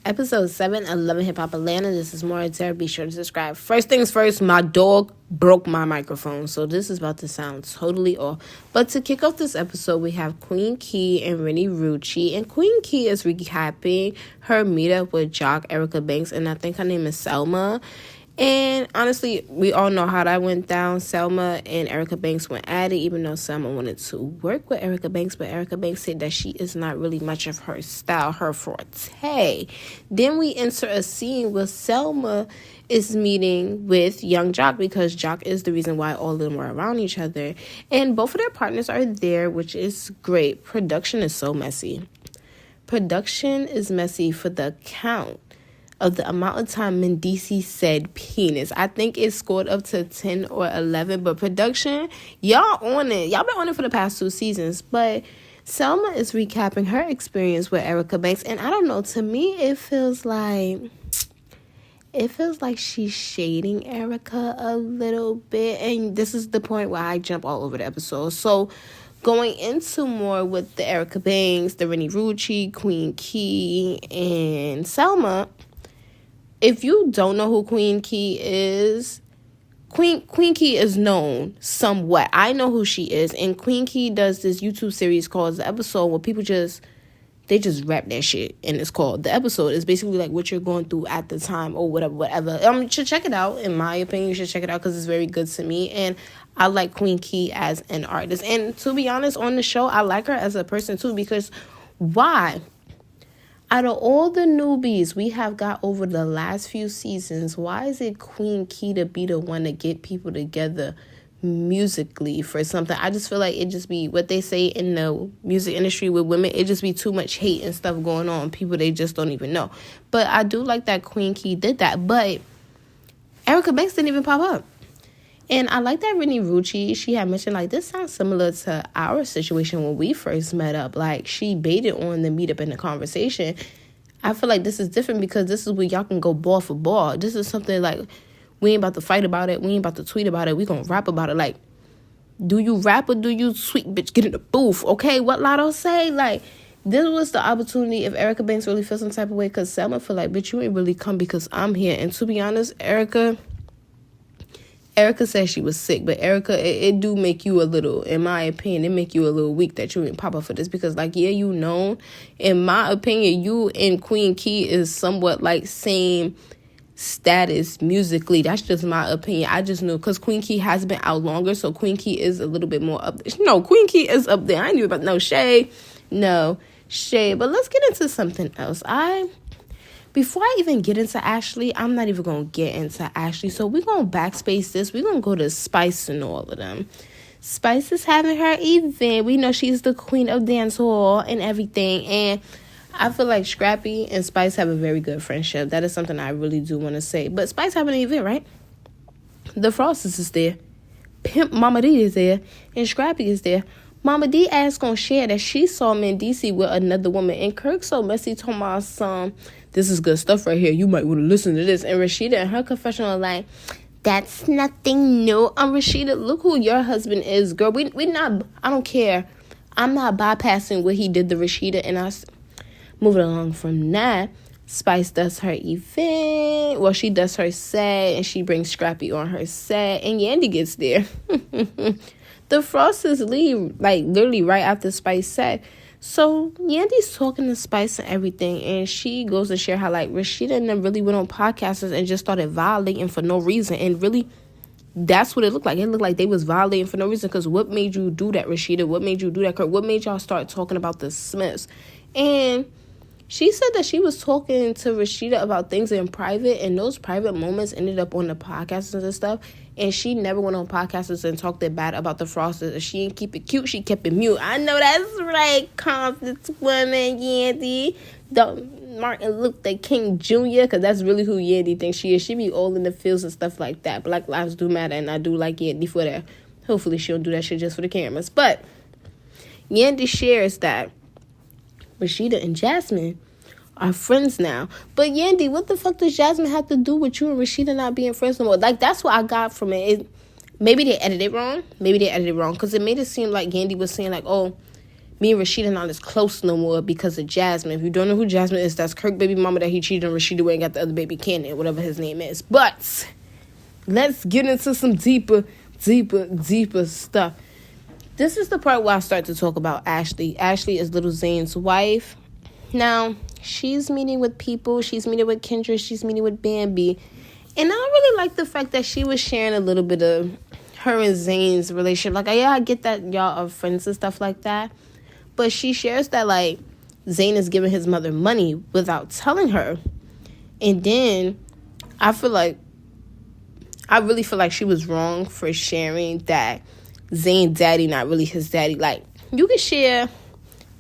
Episode 7 of Love and Hip Hop Atlanta. This is Maura Terra. Be sure to subscribe. First things first, my dog broke my microphone, so this is about to sound totally off. But to kick off this episode, we have Queen Key and Rennie Rucci. And Queen Key is recapping her meetup with Jock, Erica Banks, and I think her name is Selma. And honestly, we all know how that went down. Selma and Erica Banks went at it, even though Selma wanted to work with Erica Banks. But Erica Banks said that she is not really much of her style, her forte. Then we enter a scene where Selma is meeting with young Jock, because Jock is the reason why all of them were around each other. And both of their partners are there, which is great. Production is so messy. Production is messy for the count of the amount of time Mendici said penis. I think it scored up to 10 or 11, but production, y'all on it. Y'all been on it for the past 2 seasons, but Selma is recapping her experience with Erica Banks, and I don't know, to me, it feels like she's shading Erica a little bit, and this is the point where I jump all over the episode. So, going into more with the Erica Banks, the Rennie Rucci, Queen Key, and Selma. If you don't know who Queen Key is, Queen Key is known somewhat. I know who she is. And Queen Key does this YouTube series called The Episode, where people just rap that shit. And it's called The Episode. It's basically like what you're going through at the time or whatever. You should check it out. In my opinion, you should check it out because it's very good to me. And I like Queen Key as an artist. And to be honest, on the show, I like her as a person too, because why? Out of all the newbies we have got over the last few seasons, why is it Queen Key to be the one to get people together musically for something? I just feel like it just be what they say in the music industry with women. It just be too much hate and stuff going on. People, they just don't even know. But I do like that Queen Key did that. But Erica Banks didn't even pop up. And I like that Rennie Rucci, she had mentioned, like, this sounds similar to our situation when we first met up. Like, she baited on the meetup in the conversation. I feel like this is different because this is where y'all can go ball for ball. This is something like, we ain't about to fight about it. We ain't about to tweet about it. We gonna rap about it. Like, do you rap or do you sweet bitch get in the booth? Okay, what Lotto say? Like, this was the opportunity if Erica Banks really feels some type of way, because Selma feel like, bitch, you ain't really come because I'm here. And to be honest, Erica said she was sick, but Erica, it do make you a little, in my opinion, it make you a little weak that you didn't pop up for this, because, like, yeah, you know, in my opinion, you and Queen Key is somewhat, like, same status musically. That's just my opinion. I just knew, because Queen Key has been out longer, so Queen Key is a little bit more up there. No, Queen Key is up there. I ain't even about no shade. No shade. But let's get into something else. Before I even get into Ashley, I'm not even going to get into Ashley. So we're going to backspace this. We're going to go to Spice and all of them. Spice is having her event. We know she's the queen of dancehall and everything. And I feel like Scrappy and Spice have a very good friendship. That is something I really do want to say. But Spice having an event, right? The Frosters is there. Pimp Mama D is there. And Scrappy is there. Mama D asked on Share that she saw Mendici with another woman. And Kirk so messy told my son, this is good stuff right here. You might want to listen to this. And Rashida in her confessional are like, that's nothing new. Rashida, look who your husband is, girl. We not, I don't care. I'm not bypassing what he did to Rashida. And I moving along from that. Spice does her event. Well, she does her set. And she brings Scrappy on her set. And Yandy gets there. The Frosters leave, like, literally right after Spice set. So, Yandy's talking to Spice and everything, and she goes to share how, like, Rashida and them really went on podcasts and just started violating for no reason. And really, that's what it looked like. It looked like they was violating for no reason, because what made you do that, Rashida? What made you do that, Kurt? What made y'all start talking about the Smiths? And she said that she was talking to Rashida about things in private, and those private moments ended up on the podcasts and stuff. And she never went on podcasts and talked that bad about the Frosters. She didn't keep it cute. She kept it mute. I know that's right, confidence woman, Yandy. Martin Luther King Jr., because that's really who Yandy thinks she is. She be all in the fields and stuff like that. Black lives do matter, and I do like Yandy for that. Hopefully she don't do that shit just for the cameras. But Yandy shares that Rashida and Jasmine are friends now. But Yandy, what the fuck does Jasmine have to do with you and Rashida not being friends no more? Like, that's what I got from it. Maybe they edited it wrong. Because it made it seem like Yandy was saying, like, oh, me and Rashida not as close no more because of Jasmine. If you don't know who Jasmine is, that's Kirk baby mama that he cheated on Rashida with and got the other baby Cannon, whatever his name is. But let's get into some deeper stuff. This is the part where I start to talk about Ashley. Ashley is Little Zayn's wife. Now, she's meeting with people. She's meeting with Kendra. She's meeting with Bambi. And I really like the fact that she was sharing a little bit of her and Zayn's relationship. Like, yeah, I get that y'all are friends and stuff like that. But she shares that, like, Zayn is giving his mother money without telling her. And then I really feel like she was wrong for sharing that Zayn's daddy not really his daddy. Like, you can share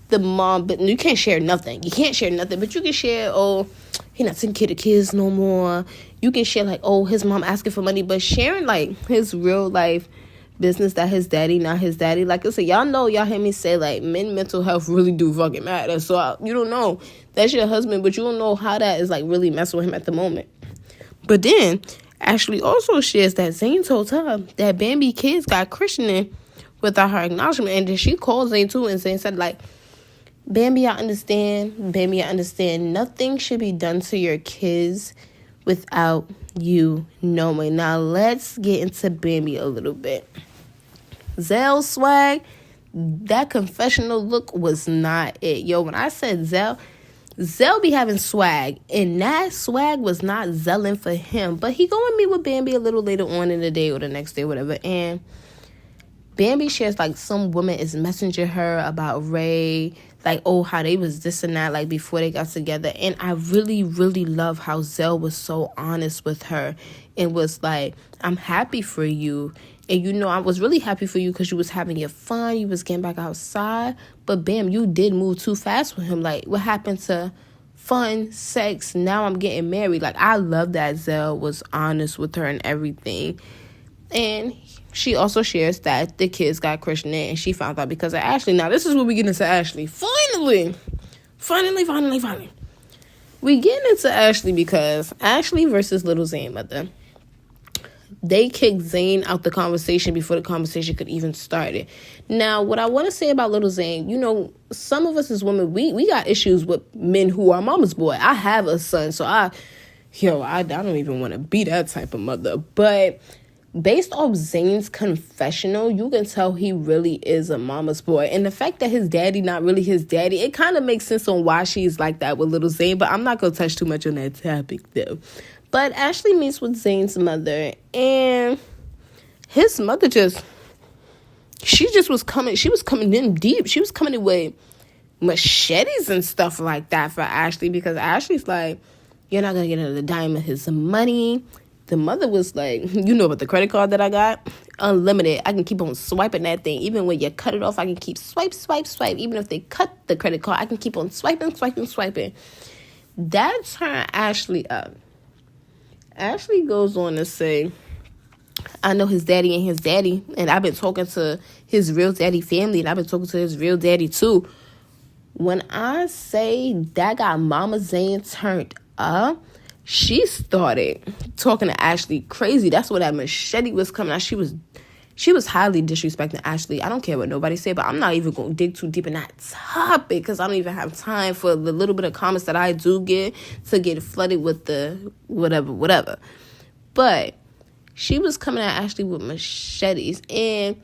the mom, but you can't share nothing. You can't share nothing, but you can share, oh, he not taking care of the kids no more. You can share, like, oh, his mom asking for money, but sharing, like, his real life business that his daddy not his daddy. Like I said, y'all hear me say, like, men mental health really do fucking matter. So you don't know that's your husband, but you don't know how that is, like, really messing with him at the moment. But then Ashley also shares that Zayn told her that Bambi kids got christening without her acknowledgement. And then she called Zayn too, and Zayn said, like, Bambi, I understand. Bambi, I understand. Nothing should be done to your kids without you knowing. Now, let's get into Bambi a little bit. Zell's swag, that confessional look was not it. Yo, when I said Zell be having swag, and that swag was not zelling for him. But he going to meet with Bambi a little later on in the day or the next day, whatever. And Bambi shares, like, some woman is messaging her about Ray, like, oh, how they was this and that, like, before they got together. And I really, really love how Zell was so honest with her and was like, I'm happy for you. And, you know, I was really happy for you because you was having your fun. You was getting back outside. But, bam, you did move too fast with him. Like, what happened to fun, sex? Now I'm getting married. Like, I love that Zell was honest with her and everything. And she also shares that the kids got christened and she found out because of Ashley. Now, this is where we get into Ashley. Finally. We get into Ashley because Ashley versus Little Zayn mother. They kicked Zayn out the conversation before the conversation could even start. Now, what I want to say about Little Zayn, you know, some of us as women, we got issues with men who are mama's boy. I have a son, so I don't even want to be that type of mother. But based off Zayn's confessional, you can tell he really is a mama's boy. And the fact that his daddy not really his daddy, it kind of makes sense on why she's like that with Little Zayn. But I'm not going to touch too much on that topic, though. But Ashley meets with Zayn's mother, and his mother she was coming in deep. She was coming in with machetes and stuff like that for Ashley, because Ashley's like, you're not going to get another dime of his money. The mother was like, you know about the credit card that I got? Unlimited. I can keep on swiping that thing. Even when you cut it off, I can keep swipe. Even if they cut the credit card, I can keep on swiping. That turned Ashley up. Ashley goes on to say, I know his daddy ain't his daddy, and I've been talking to his real daddy family, and I've been talking to his real daddy too. When I say that got Mama Zayn turned up, she started talking to Ashley crazy. That's where that machete was coming out. She was highly disrespecting Ashley. I don't care what nobody say, but I'm not even going to dig too deep in that topic because I don't even have time for the little bit of comments that I do get to get flooded with the whatever. But she was coming at Ashley with machetes, and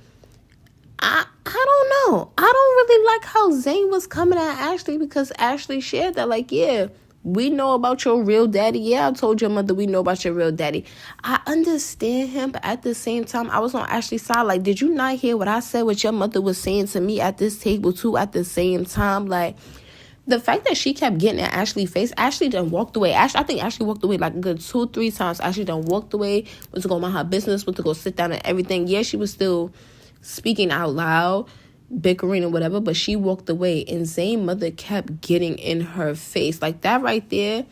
I don't know. I don't really like how Zayn was coming at Ashley, because Ashley shared that, like, yeah, we know about your real daddy. Yeah, I told your mother we know about your real daddy. I understand him, but at the same time, I was on Ashley's side. Like, did you not hear what I said, what your mother was saying to me at this table too at the same time? Like, the fact that she kept getting at Ashley's face, Ashley done walked away. I think Ashley walked away like a good 2-3 times. Ashley done walked away, went to go mind her business, went to go sit down and everything. Yeah, she was still speaking out loud, bickering or whatever, but she walked away, and Zayn mother kept getting in her face. Like, that right there,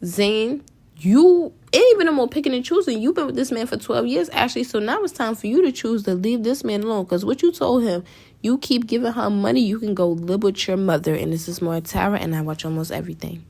Zayn, you ain't even no more picking and choosing. You've been with this man for 12 years, Ashley, so now it's time for you to choose to leave this man alone, because what you told him, you keep giving her money, you can go live with your mother. And this is more Tara, and I watch almost everything.